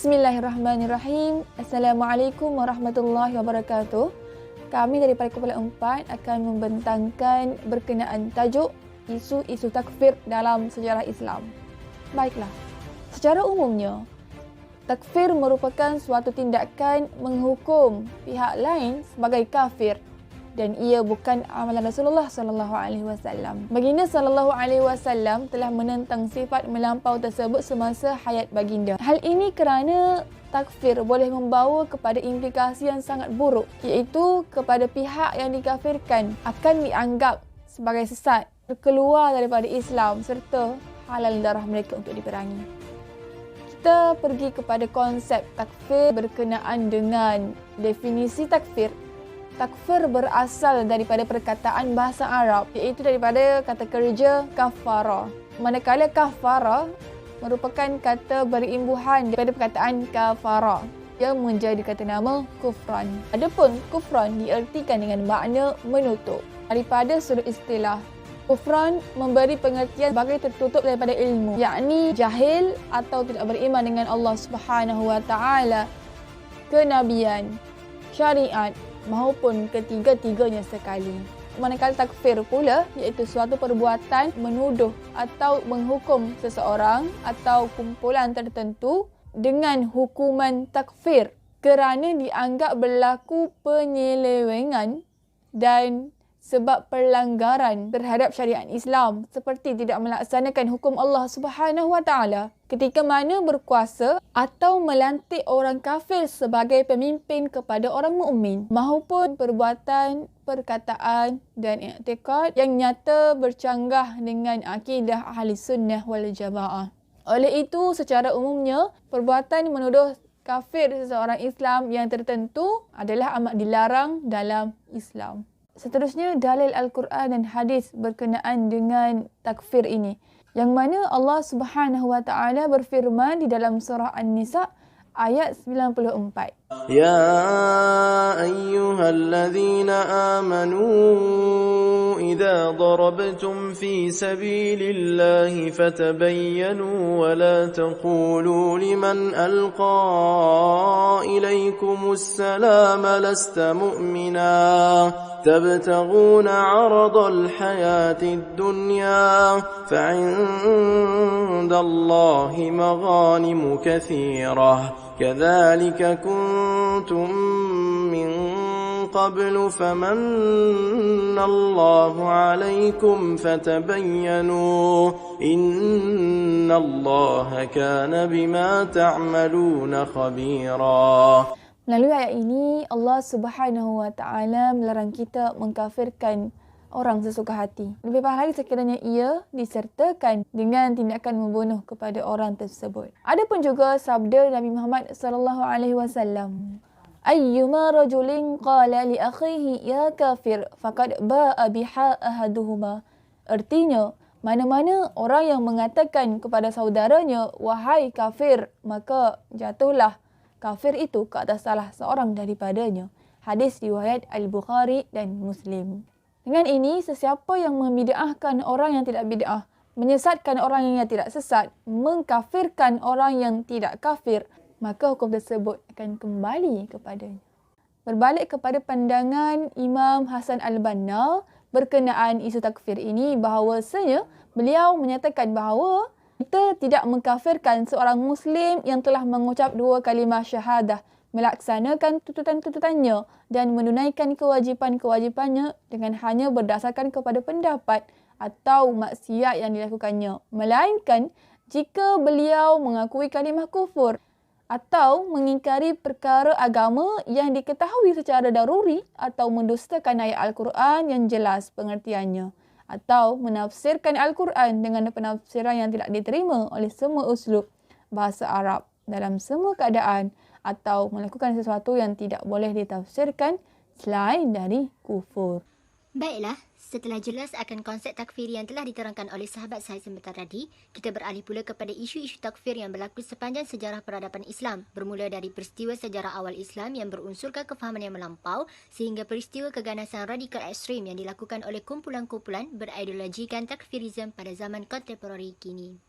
Bismillahirrahmanirrahim. Assalamualaikum warahmatullahi wabarakatuh. Kami daripada Kumpulan 4 akan membentangkan berkenaan tajuk isu-isu takfir dalam sejarah Islam. Baiklah, secara umumnya, takfir merupakan suatu tindakan menghukum pihak lain sebagai kafir dan ia bukan amalan Rasulullah SAW. Baginda SAW telah menentang sifat melampau tersebut semasa hayat baginda. Hal ini kerana takfir boleh membawa kepada implikasi yang sangat buruk, iaitu kepada pihak yang dikafirkan akan dianggap sebagai sesat, keluar daripada Islam serta halal darah mereka untuk diperangi. Kita pergi kepada konsep takfir berkenaan dengan definisi takfir. Takfir berasal daripada perkataan bahasa Arab, iaitu daripada kata kerja kafara. Manakala kafara merupakan kata berimbuhan daripada perkataan kafara yang menjadi kata nama kufran. Adapun kufran diartikan dengan makna menutup. Daripada sudut istilah, kufran memberi pengertian sebagai tertutup daripada ilmu, yakni jahil atau tidak beriman dengan Allah Subhanahu Wa Taala, kenabian, syariat maupun ketiga-tiganya sekali. Manakala takfir pula iaitu suatu perbuatan menuduh atau menghukum seseorang atau kumpulan tertentu dengan hukuman takfir kerana dianggap berlaku penyelewengan dan sebab pelanggaran terhadap syariat Islam seperti tidak melaksanakan hukum Allah Subhanahu Wa Taala ketika mana berkuasa atau melantik orang kafir sebagai pemimpin kepada orang mukmin, maupun perbuatan, perkataan dan i'tikad yang nyata bercanggah dengan akidah ahli sunnah wal jamaah. Oleh itu, secara umumnya, perbuatan menuduh kafir seseorang Islam yang tertentu adalah amat dilarang dalam Islam. Seterusnya, dalil Al-Quran dan hadis berkenaan dengan takfir ini, yang mana Allah Subhanahu Wa Taala berfirman di dalam surah An-Nisa ayat 94. Ya ayyuhalladzina amanu idza darabtum fi sabilillahi fatabayyanu wa la taqulu liman alqa ilaykumus salama lasta mu'mina تبتغون عرض الحياة الدنيا فعند الله مغانم كثيرة كذلك كنتم من قبل فمن الله عليكم فتبينوا إن الله كان بما تعملون خبيرا. Melalui ayat ini, Allah Subhanahu Wa Taala melarang kita mengkafirkan orang sesuka hati. Lebih baik lagi sekiranya ia disertakan dengan tindakan membunuh kepada orang tersebut. Adapun juga sabda Nabi Muhammad SAW, ayyuma rajulin qala li akhihi ya kafir faqad ba'a biha ahaduhuma. Artinya, mana-mana orang yang mengatakan kepada saudaranya wahai kafir, maka jatuhlah kafir itu ke atas salah seorang daripadanya. Hadis riwayat Al-Bukhari dan Muslim. Dengan ini, sesiapa yang membid'ahkan orang yang tidak bid'ah, menyesatkan orang yang tidak sesat, mengkafirkan orang yang tidak kafir, maka hukum tersebut akan kembali kepadanya. Berbalik kepada pandangan Imam Hasan Al-Banna berkenaan isu takfir ini, bahawasanya beliau menyatakan bahawa kita tidak mengkafirkan seorang Muslim yang telah mengucap 2 kalimah syahadah, melaksanakan tuntutan-tuntutannya dan menunaikan kewajipan-kewajipannya dengan hanya berdasarkan kepada pendapat atau maksiat yang dilakukannya. Melainkan jika beliau mengakui kalimah kufur atau mengingkari perkara agama yang diketahui secara daruri atau mendustakan ayat Al-Quran yang jelas pengertiannya, atau menafsirkan Al-Quran dengan penafsiran yang tidak diterima oleh semua uslub bahasa Arab dalam semua keadaan, atau melakukan sesuatu yang tidak boleh ditafsirkan selain dari kufur. Baiklah, setelah jelas akan konsep takfir yang telah diterangkan oleh sahabat saya sebentar tadi, kita beralih pula kepada isu-isu takfir yang berlaku sepanjang sejarah peradaban Islam, bermula dari peristiwa sejarah awal Islam yang berunsurkan kefahaman yang melampau sehingga peristiwa keganasan radikal ekstrim yang dilakukan oleh kumpulan-kumpulan berideologikan takfirisme pada zaman kontemporari kini.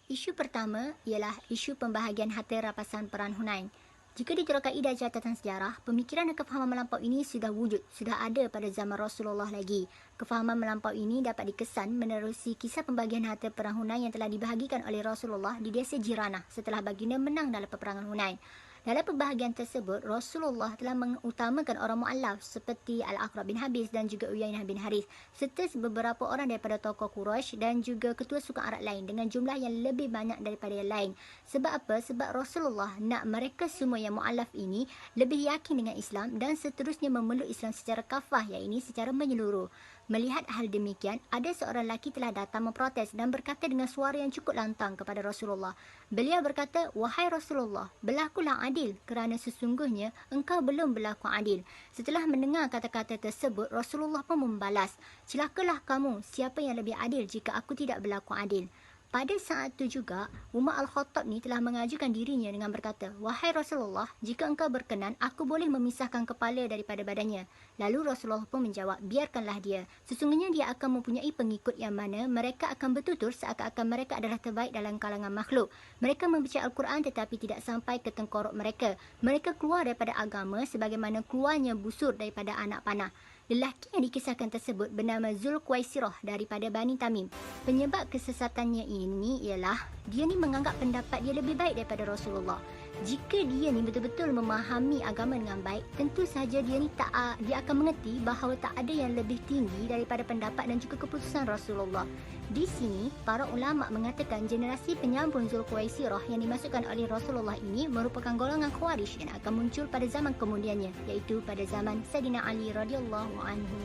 Isu pertama ialah isu pembahagian harta rampasan Perang Hunain. Jika diturut kaedah catatan sejarah, pemikiran dan kefahaman melampau ini sudah wujud, sudah ada pada zaman Rasulullah lagi. Kefahaman melampau ini dapat dikesan menerusi kisah pembagian harta Perang Hunain yang telah dibahagikan oleh Rasulullah di desa Jiranah setelah baginda menang dalam peperangan Hunain. Dalam pembahagian tersebut, Rasulullah telah mengutamakan orang mu'allaf seperti Al-Aqra bin Habis dan juga Uyainah bin Harith serta beberapa orang daripada tokoh Quraisy dan juga ketua sukan Arab lain dengan jumlah yang lebih banyak daripada yang lain. Sebab apa? Sebab Rasulullah nak mereka semua yang mu'allaf ini lebih yakin dengan Islam dan seterusnya memeluk Islam secara kafah, iaitu secara menyeluruh. Melihat hal demikian, ada seorang lelaki telah datang memprotes dan berkata dengan suara yang cukup lantang kepada Rasulullah. Beliau berkata, "Wahai Rasulullah, berlakulah adil kerana sesungguhnya engkau belum berlaku adil." Setelah mendengar kata-kata tersebut, Rasulullah pun membalas, "Celakalah kamu, siapa yang lebih adil jika aku tidak berlaku adil?" Pada saat itu juga, Umar Al-Khattab ni telah mengajukan dirinya dengan berkata, "Wahai Rasulullah, jika engkau berkenan, aku boleh memisahkan kepala daripada badannya." Lalu Rasulullah pun menjawab, "Biarkanlah dia. Sesungguhnya dia akan mempunyai pengikut yang mana mereka akan bertutur seakan-akan mereka adalah terbaik dalam kalangan makhluk. Mereka membaca Al-Quran tetapi tidak sampai ke tengkorok mereka. Mereka keluar daripada agama sebagaimana keluarnya busur daripada anak panah." Lelaki yang dikisahkan tersebut bernama Zulquaisirah daripada Bani Tamim. Penyebab kesesatannya ini ialah dia ni menganggap pendapat dia lebih baik daripada Rasulullah. Jika dia ni betul-betul memahami agama dengan baik, tentu sahaja dia akan mengerti bahawa tak ada yang lebih tinggi daripada pendapat dan juga keputusan Rasulullah. Di sini, para ulama mengatakan generasi penyambung Zulquaisirah yang dimasukkan oleh Rasulullah ini merupakan golongan Khawarij yang akan muncul pada zaman kemudiannya, iaitu pada zaman Sayyidina Ali radhiyallahu anhu.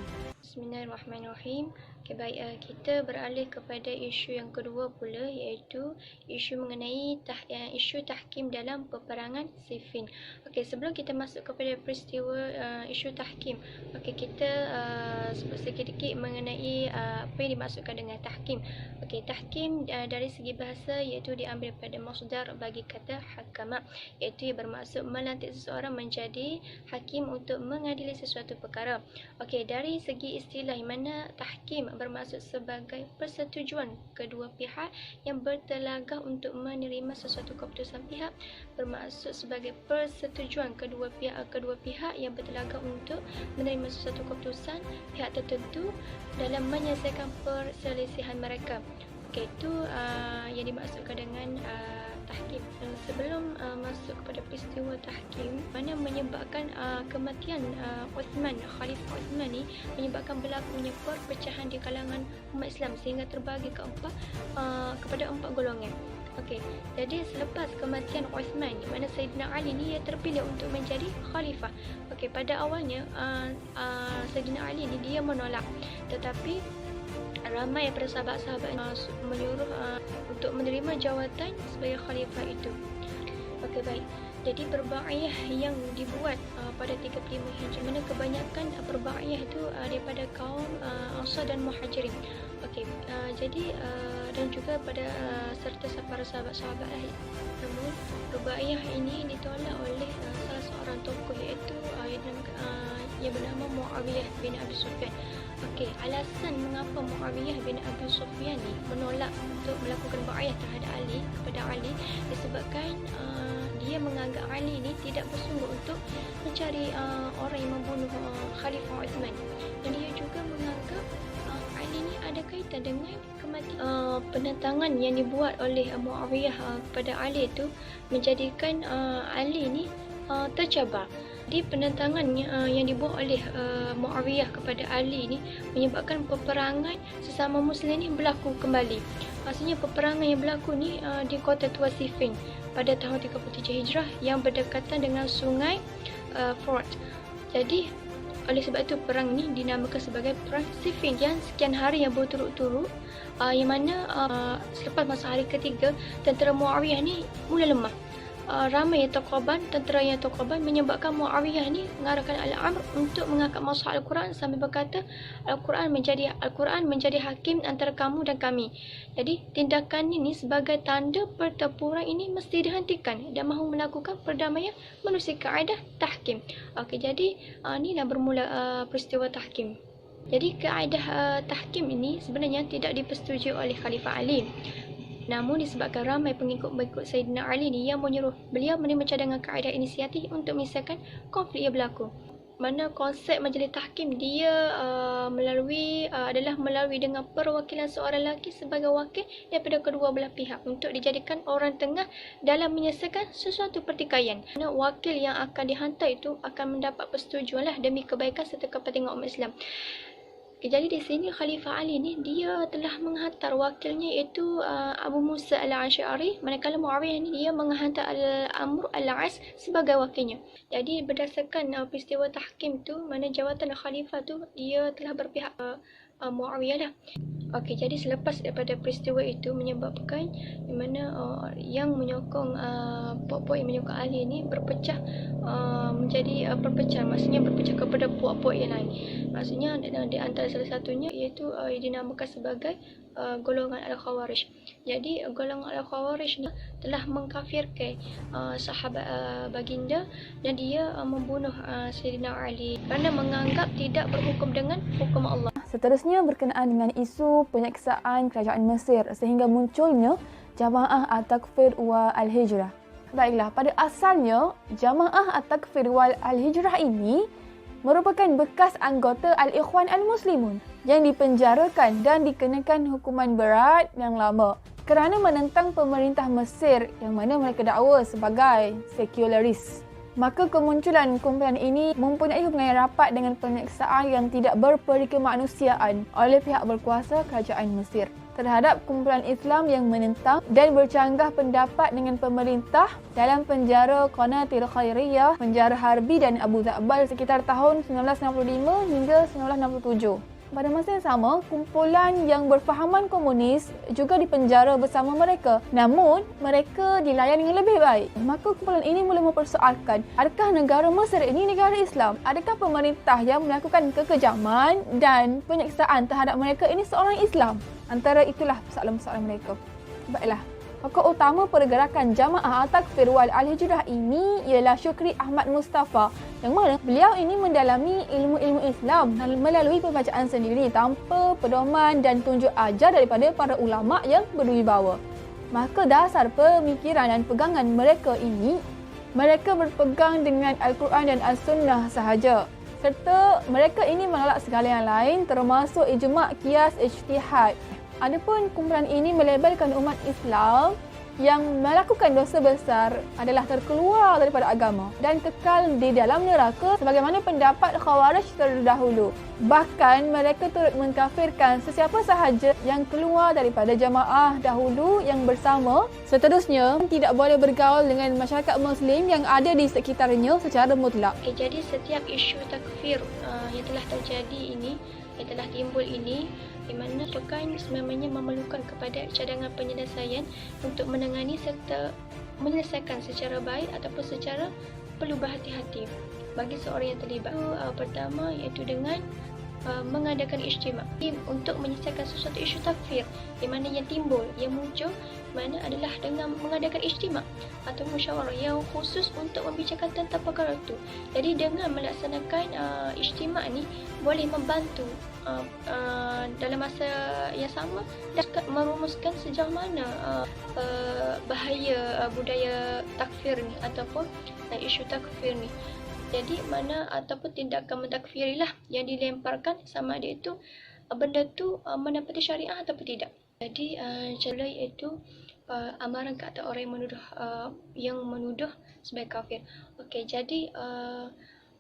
Bismillahirrahmanirrahim. Okay, baik, kita beralih kepada isu yang kedua pula, iaitu isu mengenai isu tahkim dalam peperangan Siffin. Okey, sebelum kita masuk kepada peristiwa isu tahkim, okey, kita sebut sedikit mengenai apa yang dimaksudkan dengan tahkim. Okey, tahkim dari segi bahasa iaitu diambil pada masdar bagi kata hakama, iaitu yang bermaksud melantik seseorang menjadi hakim untuk mengadili sesuatu perkara. Okey, dari segi istilah yang mana tahkim bermaksud sebagai persetujuan kedua pihak yang bertelagah untuk menerima sesuatu keputusan pihak, bermaksud sebagai persetujuan kedua pihak yang bertelagah untuk menerima sesuatu keputusan pihak tertentu dalam menyelesaikan perselisihan mereka. Okey, itu yang dimaksudkan dengan tahkim. Sebelum masuk kepada peristiwa tahkim, mana menyebabkan kematian Uthman, Khalifah Uthman ni menyebabkan berlakunya perpecahan di kalangan umat Islam sehingga terbagi kepada 4 golongan. Okey, jadi selepas kematian Uthman, di mana Sayyidina Ali ni ia terpilih untuk menjadi khalifah. Okey, pada awalnya Sayyidina Ali ni dia menolak, tetapi ramai daripada sahabat-sahabat menyuruh untuk menerima jawatan sebagai khalifah itu. Okey, baik. Jadi perbaiyah yang dibuat pada 35 Hijrah, mana kebanyakan perbaiyah itu daripada kaum Ansar dan Muhajirin. Okey, jadi dan juga pada serta para sahabat-sahabat lain. Namun perbaiyah ini ditolak oleh salah seorang tokoh, iaitu yang bernama Muawiyah bin Abi Sufyan. Okey, alasan mengapa Muawiyah bin Abi Sufyan ni menolak untuk melakukan bai'ah terhadap Ali kepada Ali disebabkan dia menganggap Ali ni tidak bersungguh untuk mencari orang yang membunuh Khalifah Uthman, dan dia juga menganggap Ali ni ada kaitan dengan kematian. Penentangan yang dibuat oleh Muawiyah kepada Ali itu menjadikan Ali ni tercabar. Di penentangan yang dibuat oleh Muawiyah kepada Ali ni menyebabkan peperangan sesama Muslim ni berlaku kembali. Maksudnya peperangan yang berlaku ni di kota tua Siffin pada tahun 33 Hijrah yang berdekatan dengan sungai Fort. Jadi oleh sebab itu perang ni dinamakan sebagai perang Siffin yang sekian hari yang berturut-turut, yang mana selepas masa hari ketiga tentera Muawiyah ni mula lemah. Ramai tentera yang terkorban menyebabkan Muawiyah ni mengarahkan Al-Amr untuk mengangkat mushaf Al-Quran sambil berkata, Al-Quran menjadi hakim antara kamu dan kami. Jadi tindakan ini sebagai tanda pertempuran ini mesti dihentikan dan mahu melakukan perdamaian menerusi kaedah tahkim. Okey, jadi inilah bermula peristiwa tahkim. Jadi kaedah tahkim ini sebenarnya tidak dipersetujui oleh Khalifah Ali. Namun disebabkan ramai pengikut-pengikut Sayyidina Ali ni yang menyuruh beliau menerima cadangan kaedah inisiatif untuk menyelesaikan konflik yang berlaku. Mana konsep majlis tahkim dia adalah melalui dengan perwakilan seorang lelaki sebagai wakil daripada kedua belah pihak untuk dijadikan orang tengah dalam menyelesaikan sesuatu pertikaian. Mana wakil yang akan dihantar itu akan mendapat persetujuan demi kebaikan serta kepentingan umat Islam. Jadi di sini Khalifah Ali ni dia telah menghantar wakilnya iaitu Abu Musa al-Asy'ari, manakala Muawiyah ni dia menghantar Al-Amr al-As sebagai wakilnya. Jadi berdasarkan peristiwa tahkim tu, mana jawatan Khalifah tu dia telah berpihak Muawiyah lah. Okey, jadi selepas daripada peristiwa itu menyebabkan di mana yang menyokong puak-puak yang menyokong Ali ni berpecah menjadi perpecahan, maksudnya berpecah kepada puak-puak yang lain. Maksudnya di antara salah satunya iaitu dinamakan sebagai golongan Al-Khawarij. Jadi golongan Al-Khawarij ni telah mengkafirkan sahabat baginda dan dia membunuh Sayyidina Ali kerana menganggap tidak berhukum dengan hukum Allah. Seterusnya berkenaan dengan isu penyeksaan kerajaan Mesir sehingga munculnya Jamaah At-Takfir wal Al-Hijrah. Baiklah, pada asalnya Jamaah At-Takfir wal Al-Hijrah ini merupakan bekas anggota Al-Ikhwan Al-Muslimun yang dipenjarakan dan dikenakan hukuman berat yang lama kerana menentang pemerintah Mesir yang mana mereka dakwa sebagai sekularis. Maka kemunculan kumpulan ini mempunyai hubungan rapat dengan penyeksaan yang tidak berperikemanusiaan oleh pihak berkuasa kerajaan Mesir terhadap kumpulan Islam yang menentang dan bercanggah pendapat dengan pemerintah dalam penjara Qanatir Khairiyah, penjara Harbi dan Abu Za'bal sekitar tahun 1965 hingga 1967. Pada masa yang sama, kumpulan yang berfahaman komunis juga dipenjara bersama mereka. Namun, mereka dilayan dengan lebih baik. Maka kumpulan ini mula mempersoalkan, adakah negara Mesir ini negara Islam? Adakah pemerintah yang melakukan kekejaman dan penyeksaan terhadap mereka ini seorang Islam? Antara itulah persoalan-persoalan mereka. Baiklah. Tokoh utama pergerakan Jamaah At-Takfir wal Al-Hijrah ini ialah Syukri Ahmad Mustafa, yang mana beliau ini mendalami ilmu-ilmu Islam melalui pembacaan sendiri tanpa pedoman dan tunjuk ajar daripada para ulama yang berwibawa. Maka dasar pemikiran dan pegangan mereka ini, mereka berpegang dengan Al-Quran dan As-Sunnah sahaja. Serta mereka ini menolak segala yang lain termasuk ijma', qiyas, ijtihad. Adapun kumpulan ini melabelkan umat Islam yang melakukan dosa besar adalah terkeluar daripada agama dan kekal di dalam neraka sebagaimana pendapat Khawarij terdahulu. Bahkan mereka turut mengkafirkan sesiapa sahaja yang keluar daripada jamaah dahulu yang bersama. Seterusnya, tidak boleh bergaul dengan masyarakat Muslim yang ada di sekitarnya secara mutlak. Jadi setiap isu takfir yang telah terjadi ini, yang telah timbul ini, di mana bukan sebenarnya memerlukan kepada cadangan penyelesaian untuk menangani serta menyelesaikan secara baik ataupun secara perlu berhati-hati bagi seorang yang terlibat. Pertama iaitu dengan mengadakan ijtima' untuk menyelesaikan sesuatu isu takfir di mana yang timbul, yang muncul mana adalah dengan mengadakan ijtima' atau musyawarah yang khusus untuk membicarakan tentang perkara itu. Jadi dengan melaksanakan ijtima' ni boleh membantu dalam masa yang sama dapat merumuskan sejauh mana bahaya budaya takfir ni ataupun isu takfir ni. Jadi mana ataupun tindakan mentakfirilah yang dilemparkan sama ada itu benda tu menepati syariah ataupun tidak. Jadi cara iaitu amaran ke atas orang yang menuduh sebagai kafir. Okey, jadi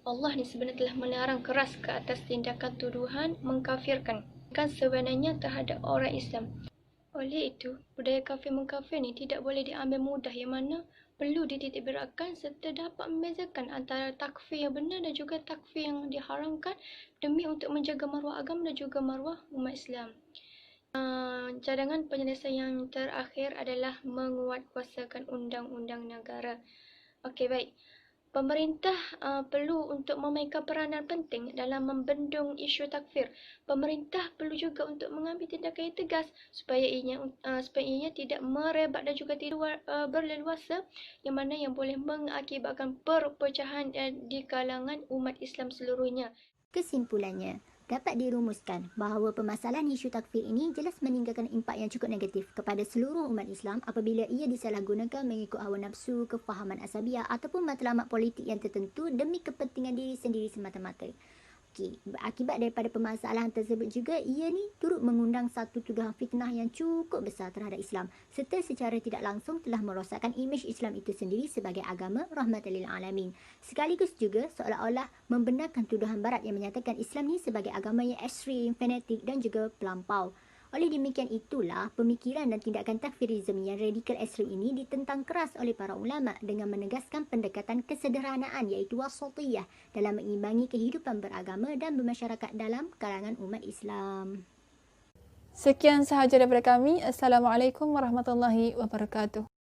Allah ni sebenarnya telah melarang keras ke atas tindakan tuduhan mengkafirkan kan sebenarnya terhadap orang Islam. Oleh itu, budaya kafir mengkafir ni tidak boleh diambil mudah, yang mana perlu dititikberatkan serta dapat membezakan antara takfir yang benar dan juga takfir yang diharamkan demi untuk menjaga maruah agama dan juga maruah umat Islam. Cadangan penyelesaian yang terakhir adalah menguatkuasakan undang-undang negara. Okey, baik. Pemerintah perlu untuk memainkan peranan penting dalam membendung isu takfir. Pemerintah perlu juga untuk mengambil tindakan yang tegas supaya ianya tidak merebak dan juga tidak berleluasa yang mana yang boleh mengakibatkan perpecahan di kalangan umat Islam seluruhnya. Kesimpulannya, Dapat dirumuskan bahawa permasalahan isu takfir ini jelas meninggalkan impak yang cukup negatif kepada seluruh umat Islam apabila ia disalahgunakan mengikut hawa nafsu, kefahaman asabiah ataupun matlamat politik yang tertentu demi kepentingan diri sendiri semata-mata. Okey, akibat daripada permasalahan tersebut juga, ia ni turut mengundang satu tuduhan fitnah yang cukup besar terhadap Islam serta secara tidak langsung telah merosakkan imej Islam itu sendiri sebagai agama rahmatan lil alamin. Sekaligus juga seolah-olah membenarkan tuduhan barat yang menyatakan Islam ni sebagai agama yang ekstrim, fanatik dan juga pelampau. Oleh demikian itulah, pemikiran dan tindakan takfirisme yang radikal ekstrim ini ditentang keras oleh para ulama dengan menegaskan pendekatan kesederhanaan iaitu wasatiyah dalam mengimbangi kehidupan beragama dan bermasyarakat dalam kalangan umat Islam. Sekian sahaja daripada kami. Assalamualaikum warahmatullahi wabarakatuh.